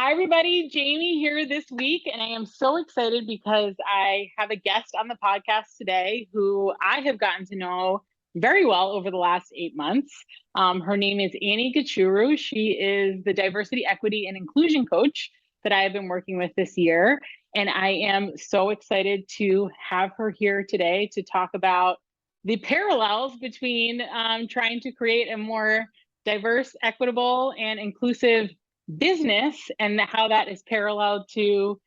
Hi, everybody. Jamie here this week, and I am so excited because I have a guest on the podcast today who I have gotten to know very well over the last 8 months. Her name is Annie Gichuru. She is the diversity, equity, and inclusion coach that I have been working with this year. And I am so excited to have her here today to talk about the parallels between trying to create a more diverse, equitable, and inclusive business and how that is parallel to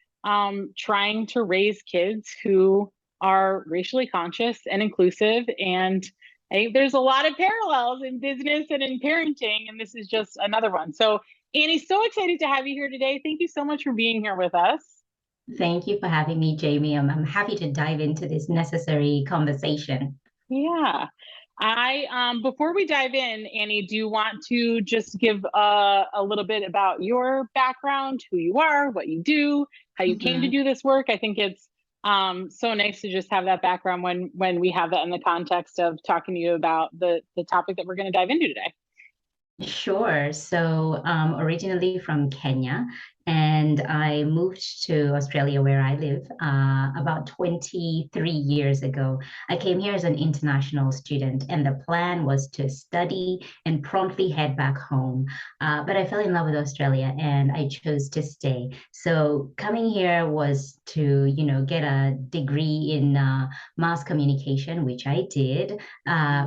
trying to raise kids who are racially conscious and inclusive. And I think there's a lot of parallels in business and in parenting, and this is just another one. So Annie, so excited to have you here today. Thank you so much for being here with us. Thank you for having me, Jamie. I'm happy to dive into this necessary conversation. Yeah. I before we dive in, Annie, do you want to just give a little bit about your background, who you are, what you do, how you came to Mhm. do this work? I think it's so nice to just have that background when we have that in the context of talking to you about the topic that we're going to dive into today. Sure. So, originally from Kenya, and I moved to Australia where I live about 23 years ago. I came here as an international student, and the plan was to study and promptly head back home. But I fell in love with Australia, and I chose to stay. So, coming here was to, get a degree in mass communication, which I did.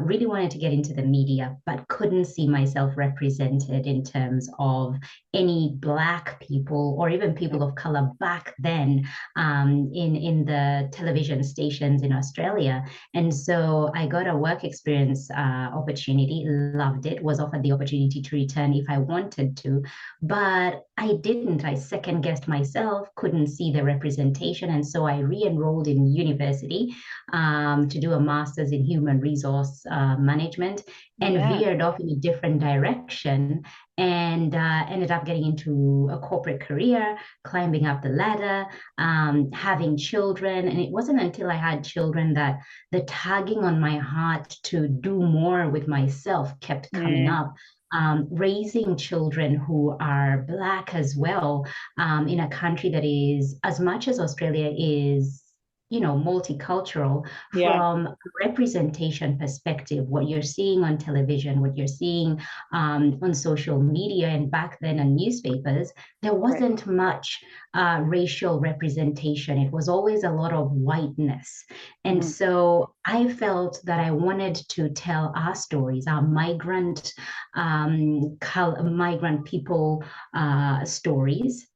Really wanted to get into the media, but couldn't see myself represented in terms of any Black people or even people of color back then in the television stations in Australia. And so I got a work experience opportunity, loved it, was offered the opportunity to return if I wanted to, but I didn't. I second guessed myself, couldn't see the representation. And so I re enrolled in university to do a master's in human resource management and Yeah. veered off in a different direction and ended up getting into a corporate career, climbing up the ladder, having children. And it wasn't until I had children that the tugging on my heart to do more with myself kept coming Mm, up. Raising children who are Black as well, in a country that is, as much as Australia is, multicultural, yeah. from a representation perspective, what you're seeing on television, what you're seeing on social media, and back then on newspapers, there Right. wasn't much racial representation. It was always a lot of whiteness. And Mm, so I felt that I wanted to tell our stories, our migrant people stories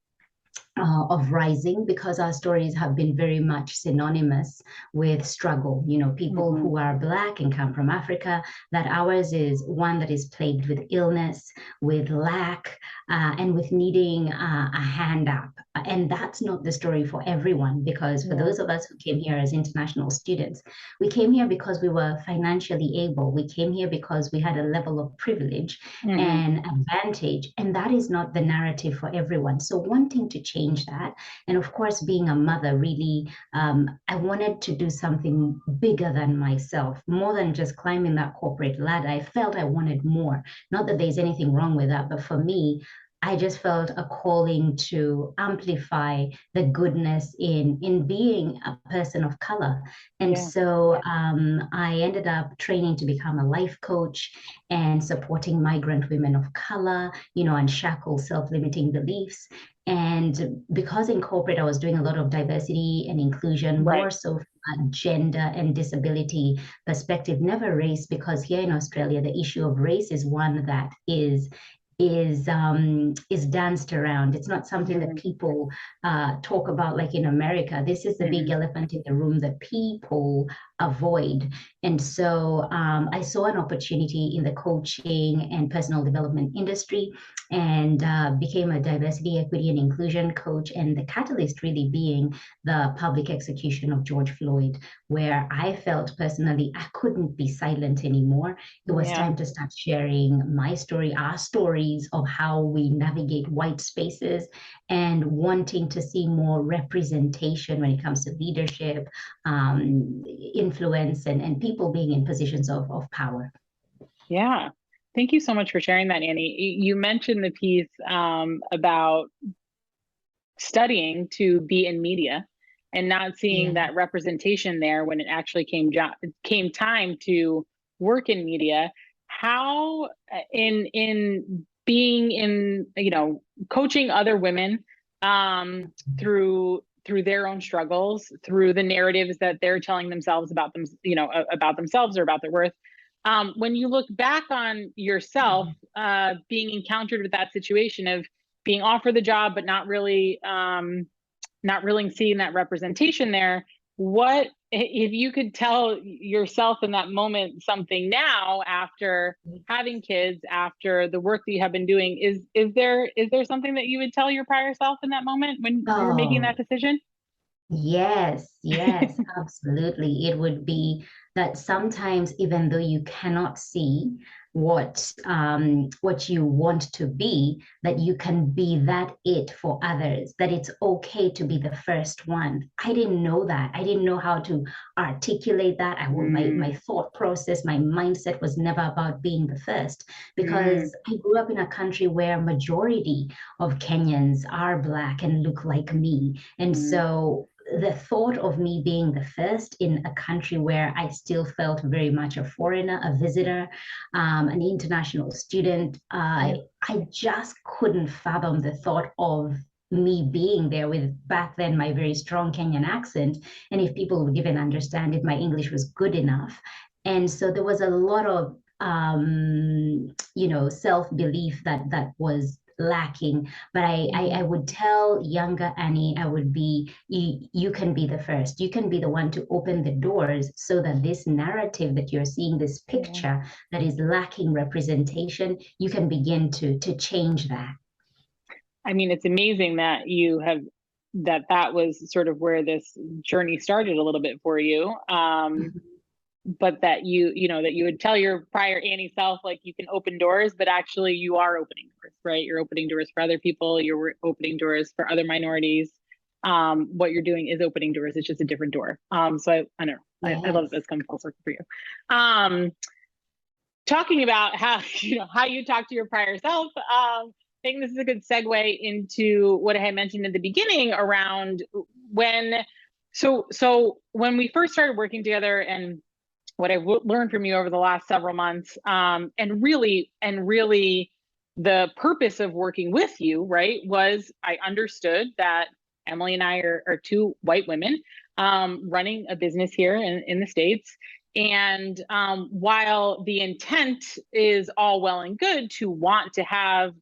of rising, because our stories have been very much synonymous with struggle. People mhm. who are Black and come from Africa, that ours is one that is plagued with illness, with lack, and with needing a hand up. And that's not the story for everyone, because for Yeah. those of us who came here as international students, we came here because we were financially able. We came here because we had a level of privilege Hmm. and advantage. And that is not the narrative for everyone. So, wanting to change that, and of course, being a mother, really, I wanted to do something bigger than myself, more than just climbing that corporate ladder. I felt I wanted more. Not that there's anything wrong with that, but for me, I just felt a calling to amplify the goodness in being a person of color. And Yeah. so I ended up training to become a life coach and supporting migrant women of color, unshackle self-limiting beliefs. And because in corporate, I was doing a lot of diversity and inclusion, Right. more so from a gender and disability perspective, never race, because here in Australia, the issue of race is one that is danced around. It's not something that Hmm. people talk about like in America. This is the big Hmm. elephant in the room that people avoid. And so I saw an opportunity in the coaching and personal development industry, and became a diversity, equity, and inclusion coach. And the catalyst really being the public execution of George Floyd, where I felt personally I couldn't be silent anymore. It was Yeah. time to start sharing my story, our stories of how we navigate white spaces, and wanting to see more representation when it comes to leadership, influence, and people being in positions of power. Yeah. Thank you so much for sharing that, Annie. You mentioned the piece about studying to be in media and not seeing Yeah. that representation there when it actually came time to work in media. How in being in, coaching other women through their own struggles, through the narratives that they're telling themselves about them, about themselves or about their worth. When you look back on yourself, being encountered with that situation of being offered the job, but not really seeing that representation there, what if you could tell yourself in that moment something now after having kids, after the work that you have been doing, is there something that you would tell your prior self in that moment when you were making that Oh, decision? yes, yes, absolutely. It would be that sometimes, even though you cannot see what you want to be, that you can be that it for others, that it's okay to be the first one. I didn't know that. I didn't know how to articulate that. My Mm, thought process, my mindset was never about being the first, mm, because I grew up in a country where majority of Kenyans are Black and look like me. And mm, so the thought of me being the first in a country where I still felt very much a foreigner, a visitor, an international student, yeah. I just couldn't fathom the thought of me being there with back then my very strong Kenyan accent, and if people would even understand if my English was good enough. And so there was a lot of self-belief that was lacking. But I Mhm. would tell younger Annie, I would be, you can be the first. You can be the one to open the doors so that this narrative that you're seeing, this Yeah. picture that is lacking representation, you can begin to change that. I mean, it's amazing that that was sort of where this journey started a little bit for you. Mhm. But that that you would tell your prior Annie self, like, you can open doors, but actually you are opening doors, right? You're opening doors for other people. You're opening doors for other minorities. What you're doing is opening doors. It's just a different door. So I don't know. I love that Yes. this comes full circle for you. Um, Talking about how how you talk to your prior self, I think this is a good segue into what I had mentioned at the beginning around when so when we first started working together, and what I've learned from you over the last several months, and really the purpose of working with you, right, was I understood that Emily and I are two white women running a business here in the States. And while the intent is all well and good to want to have,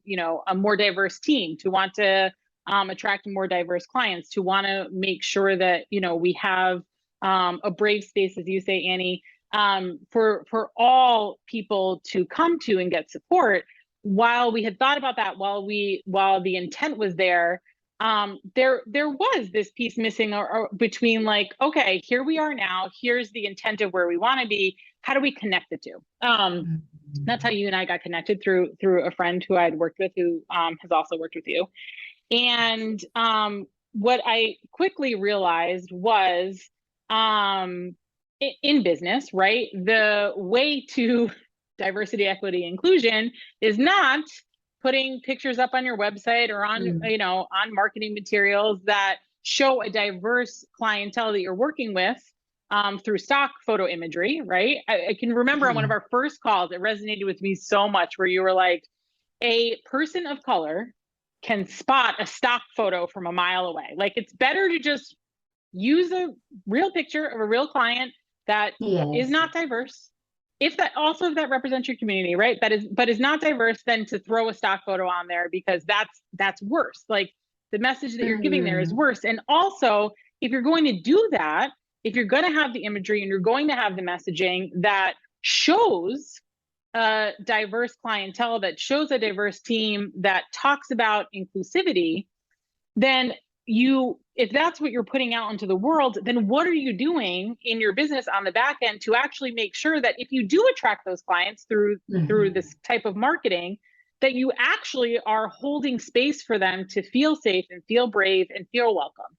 a more diverse team, to want to attract more diverse clients, to want to make sure that, we have a brave space, as you say, Annie, for all people to come to and get support. While we had thought about that, while the intent was there, there was this piece missing, or between, like, okay, here we are now, here's the intent of where we want to be, how do we connect the two? That's how Mhm. you and I got connected, through a friend who I'd worked with, who has also worked with you. And what I quickly realized was, in business, right, the way to diversity, equity, inclusion is not putting pictures up on your website or on, Mm. on marketing materials that show a diverse clientele that you're working with, through stock photo imagery, right? I can remember on one of Yeah. our first calls, it resonated with me so much, where you were like, a person of color can spot a stock photo from a mile away. Like, it's better to just use a real picture of a real client that is Yes. not diverse. If that represents your community, right? But is not diverse, than to throw a stock photo on there, because that's worse. Like, the message that you're giving there is Mm. worse. And also, if you're going to do that, if you're going to have the imagery and you're going to have the messaging that shows a diverse clientele, that shows a diverse team, that talks about inclusivity, then if that's what you're putting out into the world, then what are you doing in your business on the back end to actually make sure that if you do attract those clients through Mhm. this type of marketing, that you actually are holding space for them to feel safe and feel brave and feel welcomed.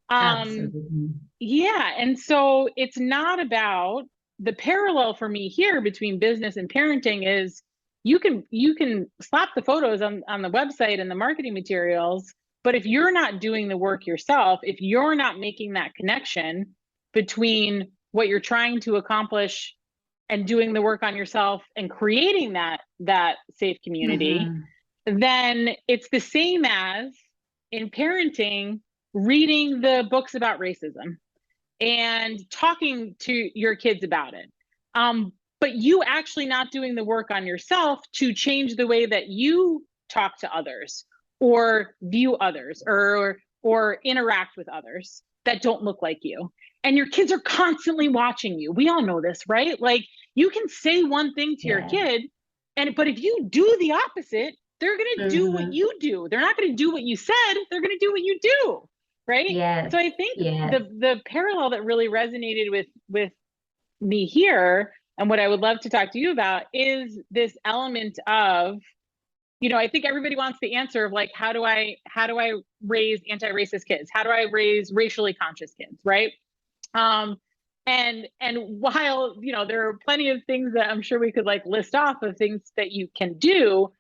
Um, Absolutely. yeah, and so it's not about, the parallel for me here between business and parenting is, you can slap the photos on the website and the marketing materials, But if you're not doing the work yourself, if you're not making that connection between what you're trying to accomplish and doing the work on yourself and creating that safe community, then it's the same as in parenting, reading the books about racism and talking to your kids about it. But you actually not doing the work on yourself to change the way that you talk to others or view others or interact with others that don't look like you. And your kids are constantly watching you. We all know this, right? Like you can say one thing to your kid, but if you do the opposite, they're going to do what you do. They're not going to do what you said. They're going to do what you do. Right. Yes. So I think Yes. the parallel that really resonated with me here and what I would love to talk to you about is this element of, I think everybody wants the answer of like, how do I raise anti-racist kids? How do I raise racially conscious kids? Right. And while, there are plenty of things that I'm sure we could like list off of things that you can do,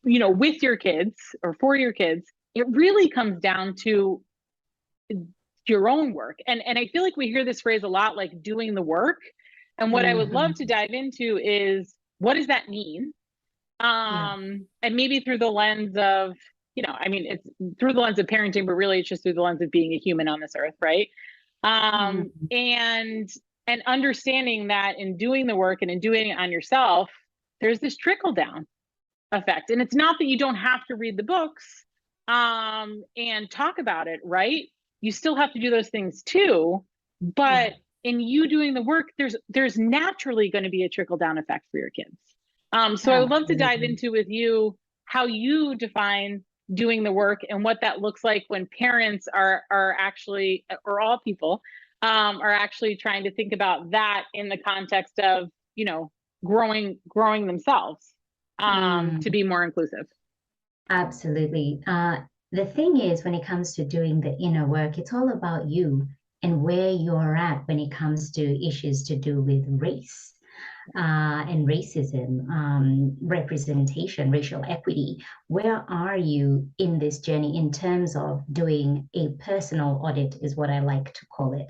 with your kids or for your kids, it really comes down to your own work. And I feel like we hear this phrase a lot, like doing the work. And what I would love to dive into is, what does that mean? And maybe through the lens of, it's through the lens of parenting, but really it's just through the lens of being a human on this earth, right? And understanding that in doing the work and in doing it on yourself, there's this trickle down effect. And it's not that you don't have to read the books and talk about it, right? You still have to do those things too, but in you doing the work, there's naturally going to be a trickle down effect for your kids. So I would love to dive into with you how you define doing the work and what that looks like when parents are actually, or all people are actually trying to think about that in the context of, growing themselves to be more inclusive. Absolutely. The thing is, when it comes to doing the inner work, it's all about you and where you're at when it comes to issues to do with race and racism, representation, racial equity. Where are you in this journey in terms of doing a personal audit, is what I like to call it.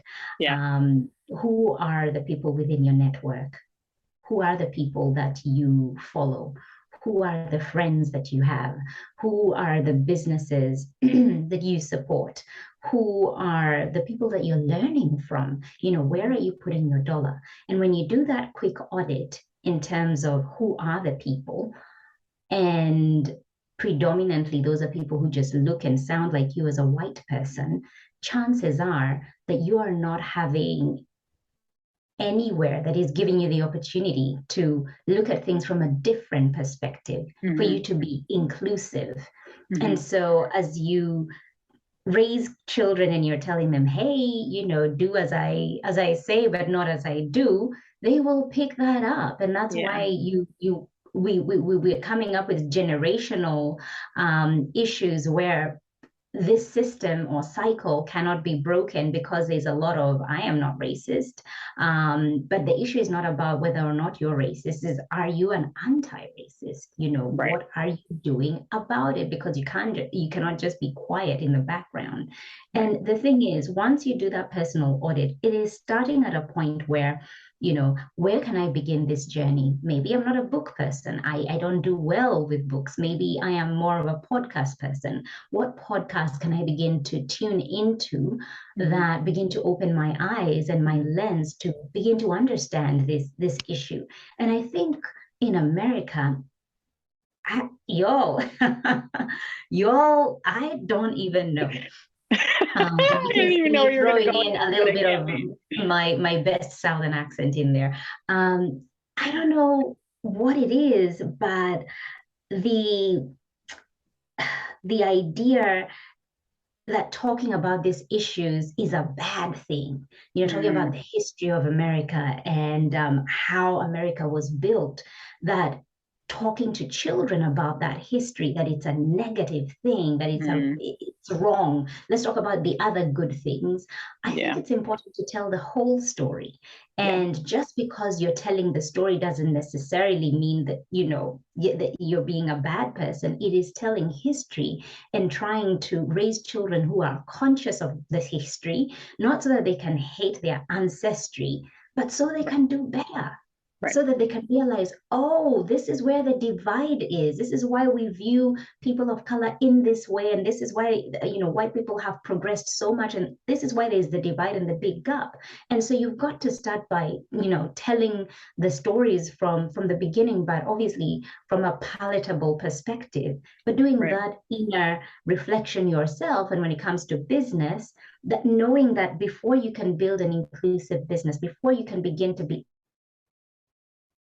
Who are the people within your network? Who are the people that you follow? Who are the friends that you have? Who are the businesses that you support? Who are the people that you're learning from? Where are you putting your dollar? And when you do that quick audit in terms of who are the people, and predominantly those are people who just look and sound like you as a white person, chances are that you are not having anywhere that is giving you the opportunity to look at things from a different perspective for you to be inclusive. And so as you raise children and you're telling them, hey, do as I say, but not as I do, they will pick that up. And that's why we're coming up with generational issues where this system or cycle cannot be broken because there's a lot of, I am not racist. But the issue is not about whether or not you're racist, is are you an anti-racist? What are you doing about it? Because you cannot just be quiet in the background. And the thing is, once you do that personal audit, it is starting at a point where, where can I begin this journey? Maybe I'm not a book person. I don't do well with books. Maybe I am more of a podcast person. What podcast can I begin to tune into that begin to open my eyes and my lens to begin to understand this issue? And I think in America, y'all, I don't even know. I didn't even know you were going to go in a little bit of my best Southern accent in there. I don't know what it is, but the idea that talking about these issues is a bad thing, talking about the history of America and how America was built, that talking to children about that history, that it's a negative thing, that it's what's wrong. Let's talk about the other good things. I think it's important to tell the whole story. And just because you're telling the story doesn't necessarily mean that, that you're being a bad person. It is telling history and trying to raise children who are conscious of the history, not so that they can hate their ancestry, but so they can do better. Right. So that they can realize, oh, this is where the divide is. This is why we view people of color in this way. And this is why, white people have progressed so much. And this is why there's the divide and the big gap. And so you've got to start by, telling the stories from the beginning, but obviously from a palatable perspective, but doing that inner reflection yourself. And when it comes to business, that knowing that before you can build an inclusive business, before you can begin to be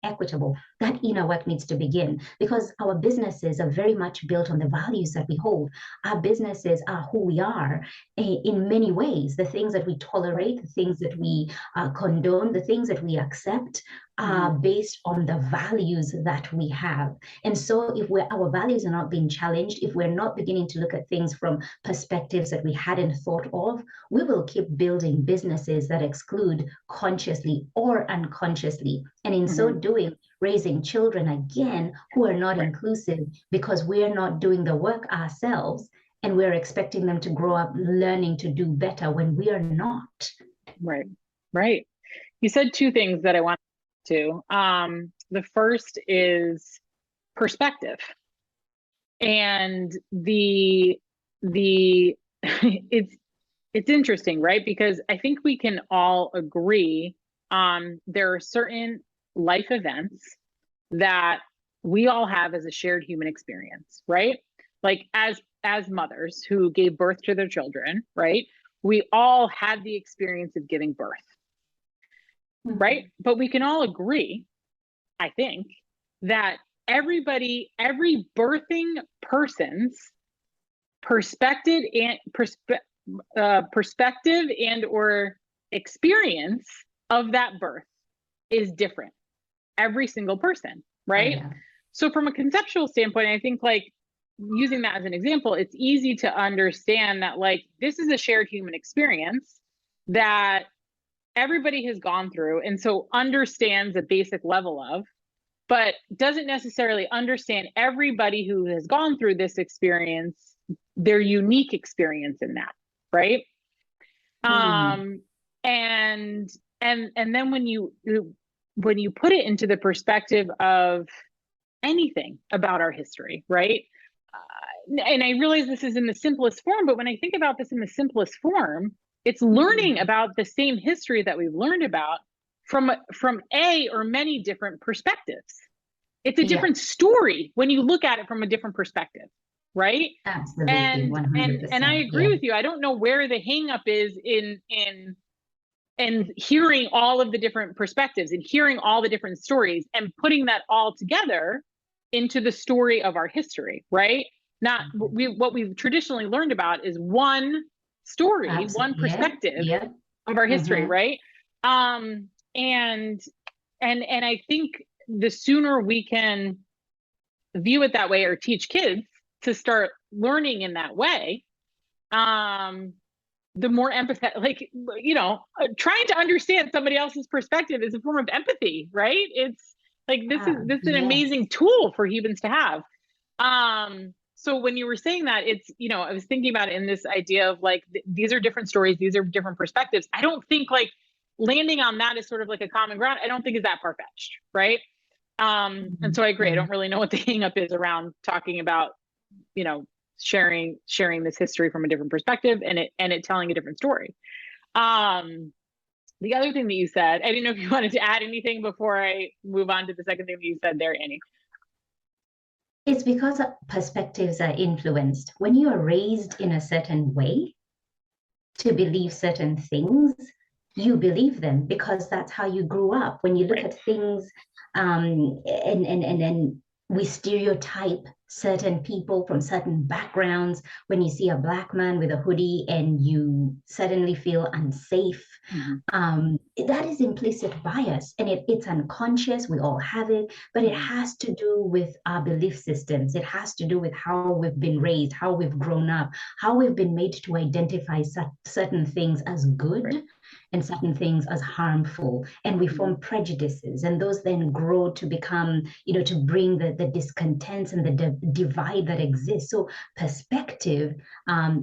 equitable, that inner work needs to begin, because our businesses are very much built on the values that we hold. Our businesses are who we are in many ways. The things that we tolerate, the things that we condone, the things that we accept are based on the values that we have. And so if our values are not being challenged, if we're not beginning to look at things from perspectives that we hadn't thought of, we will keep building businesses that exclude consciously or unconsciously. And in so doing, raising children again who are not inclusive, because we're not doing the work ourselves, and we're expecting them to grow up learning to do better when we are not. Right. You said two things that I want to. The first is perspective, and the it's interesting, right? Because I think we can all agree there are certain life events that we all have as a shared human experience, right? Like as mothers who gave birth to their children, right? We all had the experience of giving birth, right? But we can all agree, I think, that every birthing person's perspective and or experience of that birth is different. Every single person, right? So from a conceptual standpoint, I think, like, using that as an example, it's easy to understand that, like, this is a shared human experience that everybody has gone through, and so understands a basic level of, but doesn't necessarily understand everybody who has gone through this experience, their unique experience in that, right? And then when you put it into the perspective of anything about our history, right? And I realize this is in the simplest form, but when I think about this in the simplest form, it's learning about the same history that we've learned about from a or many different perspectives. It's a different story when you look at it from a different perspective, right? Absolutely, and 100%. And I agree with you. I don't know where the hang up is in hearing all of the different perspectives and hearing all the different stories and putting that all together into the story of our history, right? Not what we've traditionally learned about is one story, one perspective of our history, right? And I think the sooner we can view it that way, or teach kids to start learning in that way, the more empathetic, like, trying to understand somebody else's perspective is a form of empathy, right? It's like, this is an amazing tool for humans to have. So when you were saying that, it's, I was thinking about it in this idea of, like, these are different stories, these are different perspectives. I don't think, like, landing on that is sort of like a common ground, I don't think is that far-fetched, right? And so I agree. I don't really know what the hang up is around talking about, sharing this history from a different perspective and it telling a different story. The other thing that you said, I didn't know if you wanted to add anything before I move on to the second thing that you said there, Annie. It's because perspectives are influenced. When you are raised in a certain way to believe certain things, you believe them because that's how you grew up. When you look at things, and then we stereotype certain people from certain backgrounds, when you see a Black man with a hoodie and you suddenly feel unsafe, Mm-hmm. that is implicit bias, and it's unconscious. We all have it, but it Mm-hmm. has to do with our belief systems. It has to do with how we've been raised, how we've grown up, how we've been made to identify certain things as Right. good and certain things as harmful. And we Mm-hmm. form prejudices, and those then grow to become, to bring the discontents and the divide that exists. So perspective,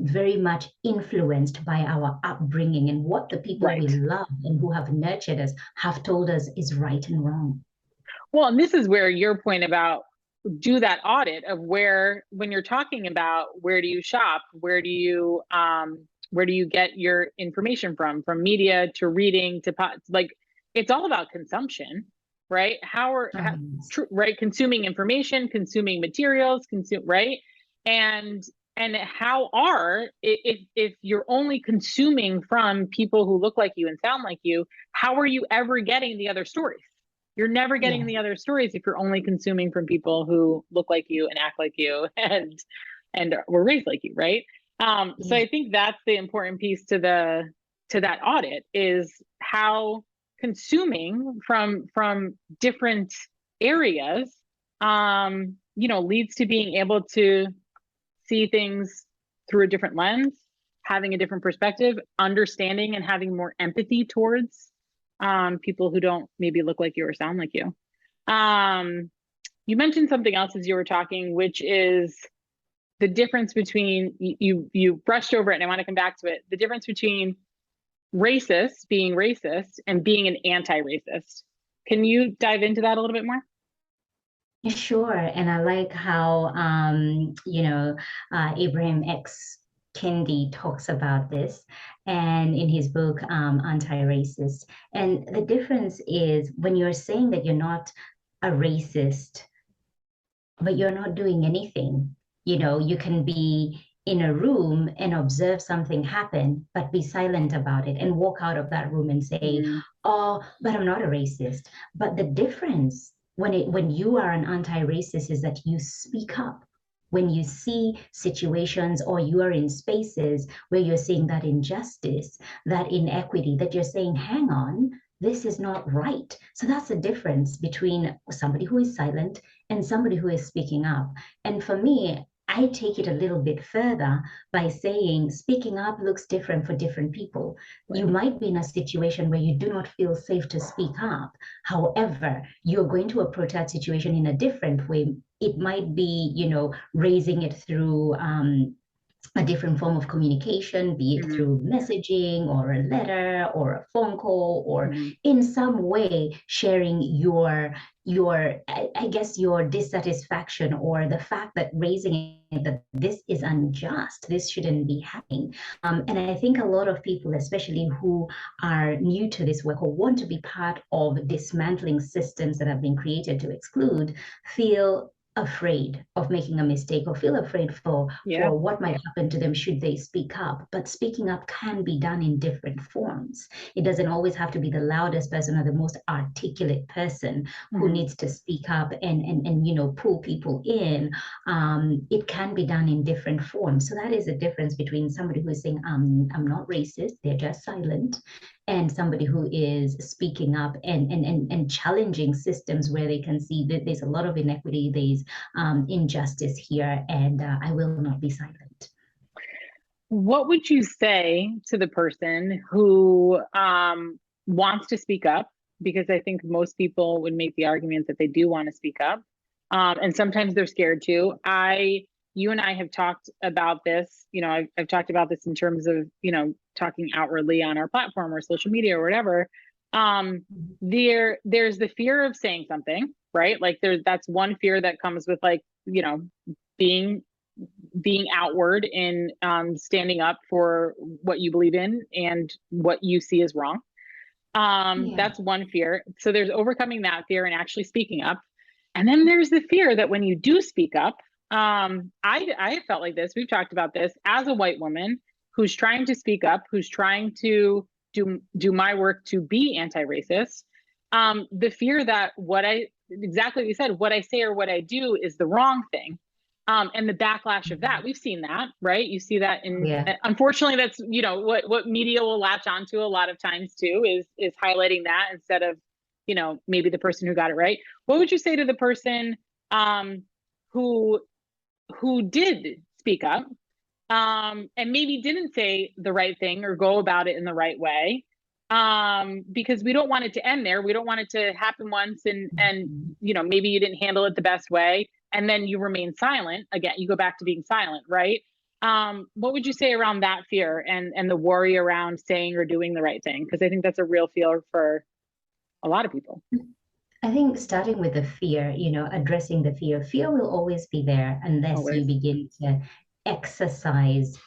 very much influenced by our upbringing and what the people we Right. love and who have nurtured us have told us is right and wrong. Well, and this is where your point about do that audit of where, when you're talking about where do you shop, where do you get your information from media to reading to like, it's all about consumption, right? Right, consuming information, consuming materials, right? And how are, if you're only consuming from people who look like you and sound like you, how are you ever getting the other stories? You're never getting Yeah, the other stories if you're only consuming from people who look like you and act like you and were raised like you, right? So yeah, I think that's the important piece to that audit, is how consuming from different areas leads to being able to see things through a different lens, having a different perspective, understanding and having more empathy towards people who don't maybe look like you or sound like you. Um, you mentioned something else as you were talking, which is the difference between, you brushed over it and I want to come back to it, the difference between being racist and being an anti-racist. Can you dive into that a little bit more? sure. And I like how, Abraham X. Kendi talks about this, and in his book, Anti-Racist. And the difference is when you're saying that you're not a racist, but you're not doing anything. You can be in a room and observe something happen, but be silent about it and walk out of that room and say, Mm, "Oh, but I'm not a racist." But the difference when you are an anti-racist is that you speak up. When you see situations or you are in spaces where you're seeing that injustice, that inequity, that you're saying, hang on, this is not right. So that's the difference between somebody who is silent and somebody who is speaking up. And for me, I take it a little bit further by saying speaking up looks different for different people. You right. might be in a situation where you do not feel safe to speak up. However, you're going to approach that situation in a different way. It might be, raising it through a different form of communication, be it Mm-hmm. through messaging or a letter or a phone call, or Mm-hmm. in some way sharing I guess your dissatisfaction or the fact that raising it, that this is unjust, this shouldn't be happening. And I think a lot of people, especially who are new to this work or want to be part of dismantling systems that have been created to exclude, feel afraid of making a mistake or feel afraid Yeah. for what might happen to them should they speak up. But speaking up can be done in different forms. It doesn't always have to be the loudest person or the most articulate person who Mm-hmm. needs to speak up and pull people in. It can be done in different forms. So that is the difference between somebody who is saying, I'm not racist, they're just silent, and somebody who is speaking up and challenging systems where they can see that there's a lot of inequity, there's injustice here, and I will not be silent. What would you say to the person who wants to speak up? Because I think most people would make the argument that they do want to speak up. And sometimes they're scared too. You and I have talked about this, I've talked about this in terms of, talking outwardly on our platform or social media or whatever. There's the fear of saying something, right? Like that's one fear that comes with, like, being outward in standing up for what you believe in and what you see as wrong. Yeah. That's one fear. So there's overcoming that fear and actually speaking up. And then there's the fear that when you do speak up, I felt like this. We've talked about this as a white woman who's trying to speak up, who's trying to do my work to be anti-racist. The fear that exactly what you said, what I say or what I do is the wrong thing. And the backlash of that, we've seen that, right? You see that Yeah. unfortunately, that's, what media will latch onto a lot of times too, is highlighting that instead of, maybe the person who got it right. What would you say to the person who did speak up, and maybe didn't say the right thing or go about it in the right way? Because we don't want it to end there. We don't want it to happen once and maybe you didn't handle it the best way and then you remain silent. Again, you go back to being silent, right? What would you say around that fear and the worry around saying or doing the right thing? Because I think that's a real fear for a lot of people. I think starting with the fear, addressing the fear, fear will always be there unless you Always. begin to exercise,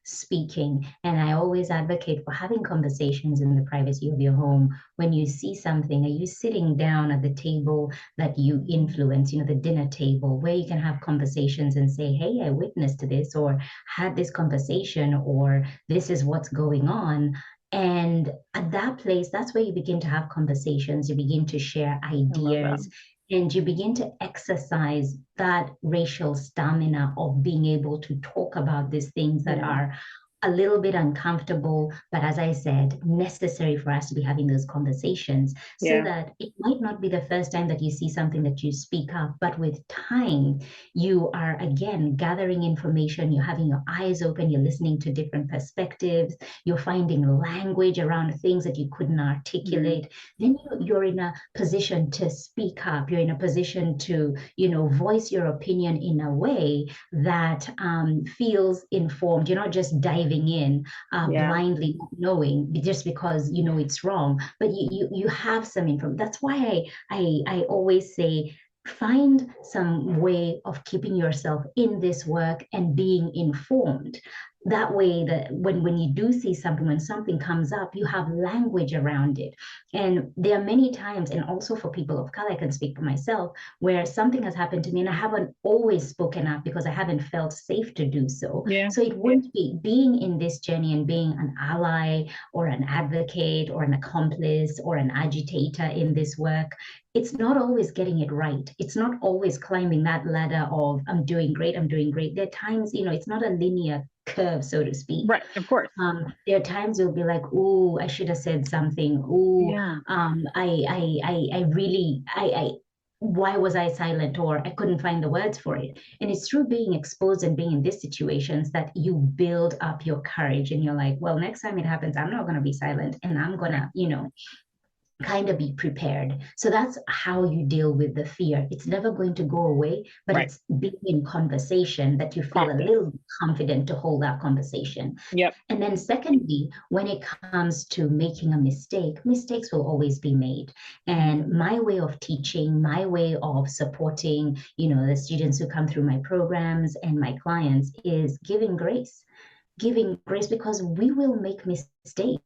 speaking. And I always advocate for having conversations in the privacy of your home. When you see something, are you sitting down at the table that you influence, the dinner table, where you can have conversations and say, hey, I witnessed this, or had this conversation, or this is what's going on. And at that place, that's where you begin to have conversations, you begin to share I love that. ideas, and you begin to exercise that racial stamina of being able to talk about these things that Yeah. are a little bit uncomfortable, but as I said, necessary for us to be having those conversations so Yeah. that it might not be the first time that you see something that you speak up, but with time, you are again gathering information, you're having your eyes open, you're listening to different perspectives, you're finding language around things that you couldn't articulate. Then you're in a position to speak up, you're in a position to, voice your opinion in a way that feels informed. You're not just diving in Yeah. blindly, not knowing just because you know it's wrong, but you have some information. That's why I always say find some way of keeping yourself in this work and being informed. That way that when you do see something, when something comes up, you have language around it. And there are many times, and also for people of color, I can speak for myself, where something has happened to me and I haven't always spoken up because I haven't felt safe to do so. Yeah. So it wouldn't be being in this journey and being an ally or an advocate or an accomplice or an agitator in this work. It's not always getting it right. It's not always climbing that ladder of I'm doing great, I'm doing great. There are times, it's not a linear curve, so to speak. Right. Of course. There are times you'll be like, "Oh, I should have said something. Oh, Yeah. I really, why was I silent?" Or I couldn't find the words for it. And it's through being exposed and being in these situations that you build up your courage, and you're like, "Well, next time it happens, I'm not going to be silent, and I'm gonna, kind of be prepared." So that's how you deal with the fear. It's never going to go away, but Right. it's being in conversation that you feel a Practice. little confident to hold that conversation. Yep. And then secondly, when it comes to making a mistake, mistakes will always be made. And my way of teaching, my way of supporting, the students who come through my programs and my clients is giving grace because we will make mistakes.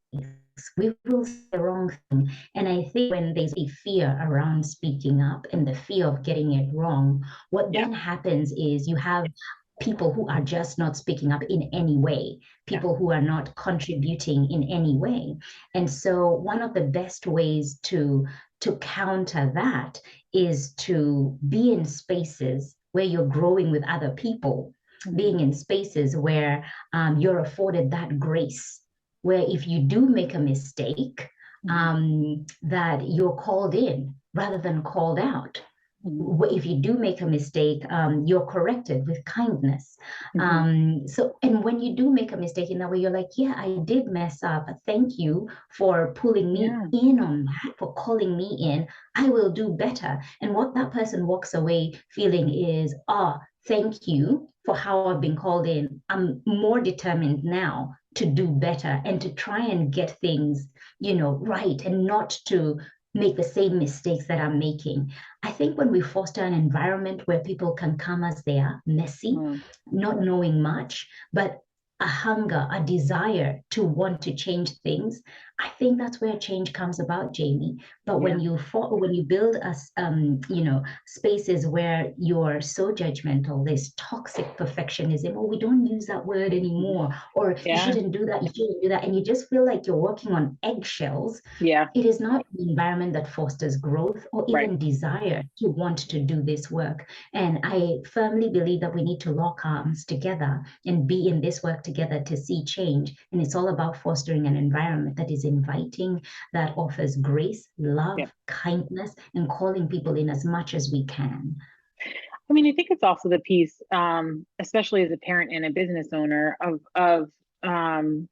We will say the wrong thing. And I think when there's a fear around speaking up and the fear of getting it wrong, what Yeah. then happens is you have people who are just not speaking up in any way, people who are not contributing in any way. And so one of the best ways to counter that is to be in spaces where you're growing with other people, being in spaces where you're afforded that grace, where if you do make a mistake, that you're called in rather than called out. If you do make a mistake, you're corrected with kindness. And when you do make a mistake in that way, you're like, yeah, I did mess up. Thank you for pulling me in on that, for calling me in. I will do better. And what that person walks away feeling is, thank you for how I've been called in. I'm more determined now to do better and to try and get things, right, and not to make the same mistakes that I'm making. I think when we foster an environment where people can come as they are, messy, not knowing much, but a hunger, a desire to want to change things, I think that's where change comes about, Jamie. But Yeah. when you build spaces where you're so judgmental, there's toxic perfectionism, or we don't use that word anymore, or you Yeah. shouldn't do that, you shouldn't do that, and you just feel like you're walking on eggshells. Yeah. It is not an environment that fosters growth or Right. even desire to want to do this work. And I firmly believe that we need to lock arms together and be in this work together to see change. And it's all about fostering an environment that is inviting, that offers grace, Yeah. love, kindness, and calling people in as much as we can. I mean, I think it's also the piece, especially as a parent and a business owner, of um,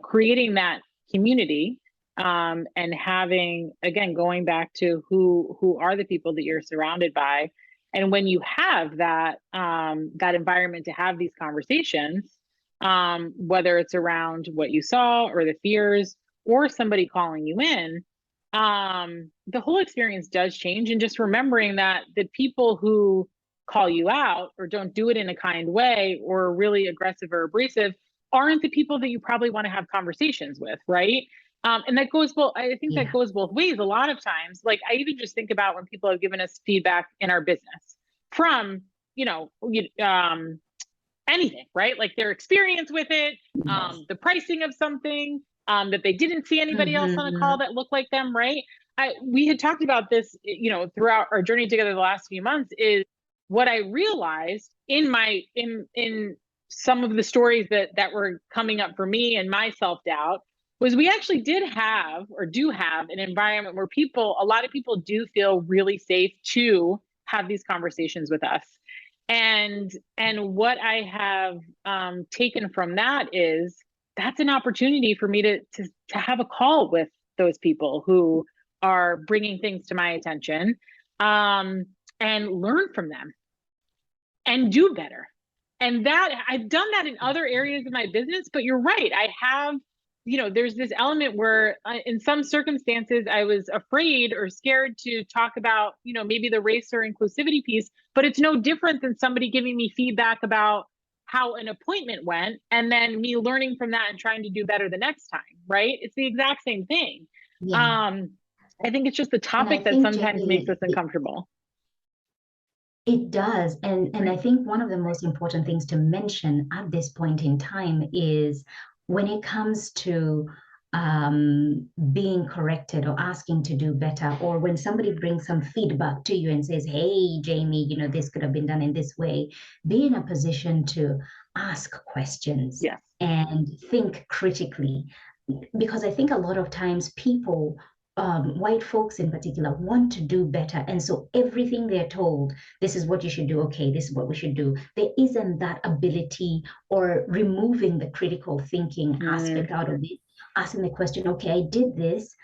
creating that community, and having, again, going back to who are the people that you're surrounded by, and when you have that environment to have these conversations, whether it's around what you saw or the fears or somebody calling you in, the whole experience does change. And just remembering that the people who call you out or don't do it in a kind way or are really aggressive or abrasive aren't the people that you probably want to have conversations with, right? And that goes both. I think that Yeah. goes both ways. A lot of times, like I even just think about when people have given us feedback in our business from, you know, anything, right? Like their experience with it, Yes. the pricing of something, that they didn't see anybody else on a call Mm-hmm. that looked like them, right? We had talked about this, throughout our journey together the last few months. Is what I realized in some of the stories that were coming up for me and my self doubt was we actually did have or do have an environment where a lot of people do feel really safe to have these conversations with us. And what I have taken from that is that's an opportunity for me to have a call with those people who are bringing things to my attention, um, and learn from them and do better. And that I've done that in other areas of my business, but you're right. I have, there's this element where in some circumstances I was afraid or scared to talk about, maybe the race or inclusivity piece, but it's no different than somebody giving me feedback about how an appointment went and then me learning from that and trying to do better the next time, right? It's the exact same thing. Yeah. Um, I think it's just the And I topic that think, sometimes makes us Jamie, uncomfortable. it does. And I Right. think one of the most important things to mention at this point in time is when it comes to being corrected or asking to do better, or when somebody brings some feedback to you and says, hey, Jamie, this could have been done in this way, be in a position to ask questions Yes. and think critically. Because I think a lot of times people, white folks in particular, want to do better. And so everything they're told, this is what you should do, okay, this is what we should do. There isn't that ability or removing the critical thinking Mm, aspect out of it, asking the question, okay, I did this.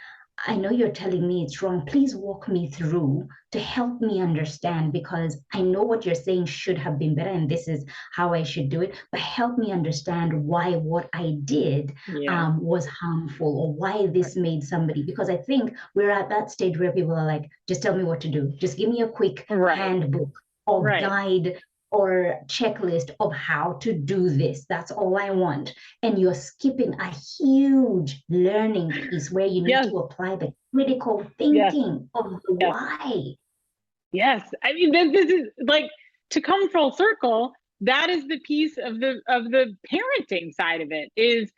I know you're telling me it's wrong. Please walk me through to help me understand because I know what you're saying should have been better and this is how I should do it. But help me understand why what I did yeah. was harmful or why Right. this made somebody. Because I think we're at that stage where people are like, just tell me what to do. Just give me a quick Right. handbook or Right. guide or checklist of how to do this. That's all I want. And you're skipping a huge learning piece where you need Yes. to apply the critical Yes. thinking of the Yes. why. Yes. I mean, this is like, to come full circle. That is the piece of the parenting side of it. Is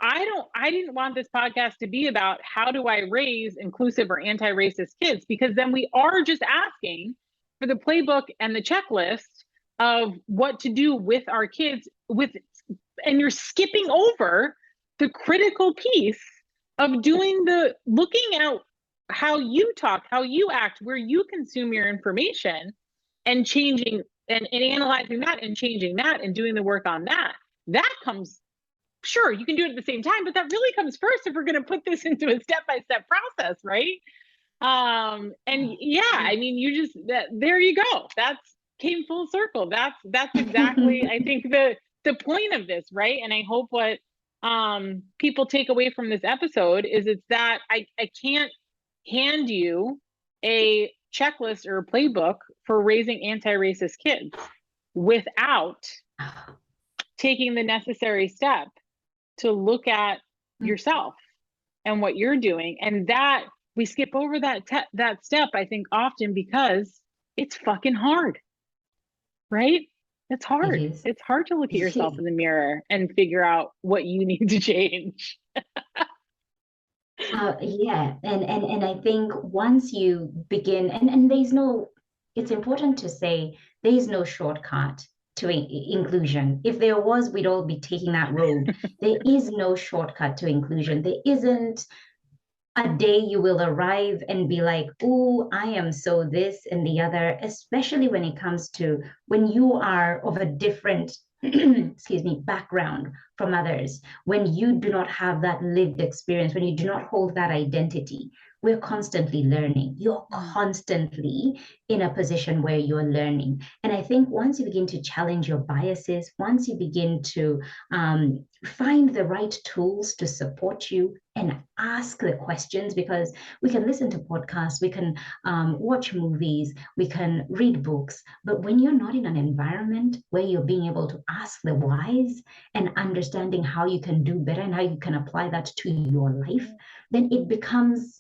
I didn't want this podcast to be about how do I raise inclusive or anti-racist kids, because then we are just asking for the playbook and the checklist of what to do with our kids and you're skipping over the critical piece of doing the looking at how you talk, how you act, where you consume your information, and changing and analyzing that and changing that and doing the work on that. That comes, sure, you can do it at the same time, but that really comes first if we're going to put this into a step-by-step process, right? And yeah, I mean, there you go. That's came full circle. That's exactly, I think, the point of this, right? And I hope what people take away from this episode is it's that I can't hand you a checklist or a playbook for raising anti-racist kids without taking the necessary step to look at yourself and what you're doing. And that we skip over that step, I think, often because it's fucking hard, right? It's hard. It is. It's hard to look at yourself in the mirror and figure out what you need to change. Yeah, and I think once you begin, and it's important to say there is no shortcut to inclusion. If there was, we'd all be taking that road. There is no shortcut to inclusion. There isn't a day you will arrive and be like, oh, I am so this and the other, especially when it comes to when you are of a different, excuse me, background from others, when you do not have that lived experience, when you do not hold that identity. We're constantly learning. You're constantly in a position where you're learning. And I think once you begin to challenge your biases, once you begin to find the right tools to support you and ask the questions, because we can listen to podcasts, we can watch movies, we can read books, but when you're not in an environment where you're being able to ask the whys and understanding how you can do better and how you can apply that to your life, then it becomes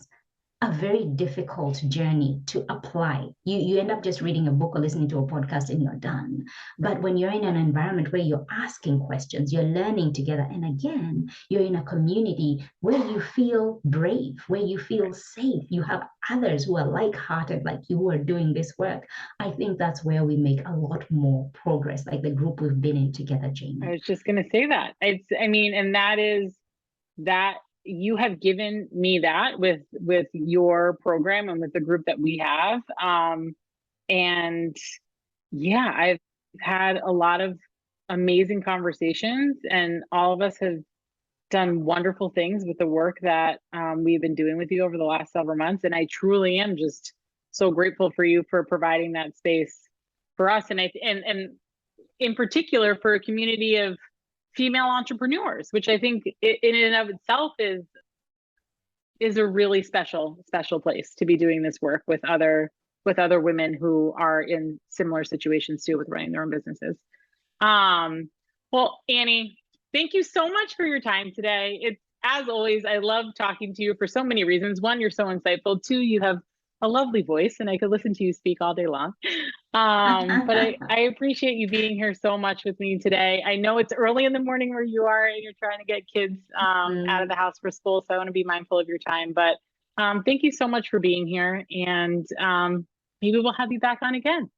a very difficult journey to apply. You end up just reading a book or listening to a podcast and you're done. But when you're in an environment where you're asking questions, you're learning together, and again, you're in a community where you feel brave, where you feel safe, you have others who are like-hearted like you who are doing this work, I think that's where we make a lot more progress, like the group we've been in together, Jamie. I was just going to say that. And that is that you have given me that with your program and with the group that we have. And yeah, I've had a lot of amazing conversations, and all of us have done wonderful things with the work that we've been doing with you over the last several months. And I truly am just so grateful for you for providing that space for us. And in particular for a community of female entrepreneurs, which I think in and of itself is a really special place to be doing this work with other women who are in similar situations too, with running their own businesses. Well, Annie, thank you so much for your time today. It's, as always, I love talking to you for so many reasons. One, you're so insightful. Two, you have a lovely voice and I could listen to you speak all day long. But I appreciate you being here so much with me today. I know it's early in the morning where you are and you're trying to get kids out of the house for school, so I want to be mindful of your time. But thank you so much for being here, and maybe we'll have you back on again.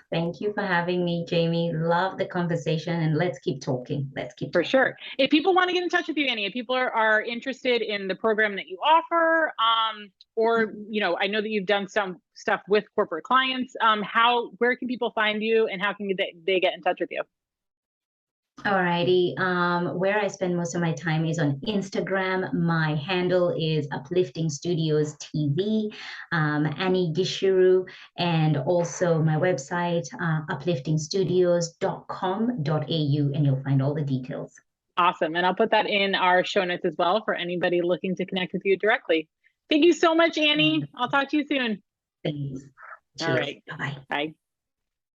Thank you for having me, Jamie. Love the conversation, and let's keep talking. For sure. If people want to get in touch with you, Annie, if people are interested in the program that you offer, or I know that you've done some stuff with corporate clients, where can people find you, and how can they get in touch with you? Alrighty. Where I spend most of my time is on Instagram. My handle is Uplifting Studios TV, Annie Gichuru, and also my website, upliftingstudios.com.au, and you'll find all the details. Awesome. And I'll put that in our show notes as well for anybody looking to connect with you directly. Thank you so much, Annie. I'll talk to you soon. Thanks. All right. Bye-bye. Bye.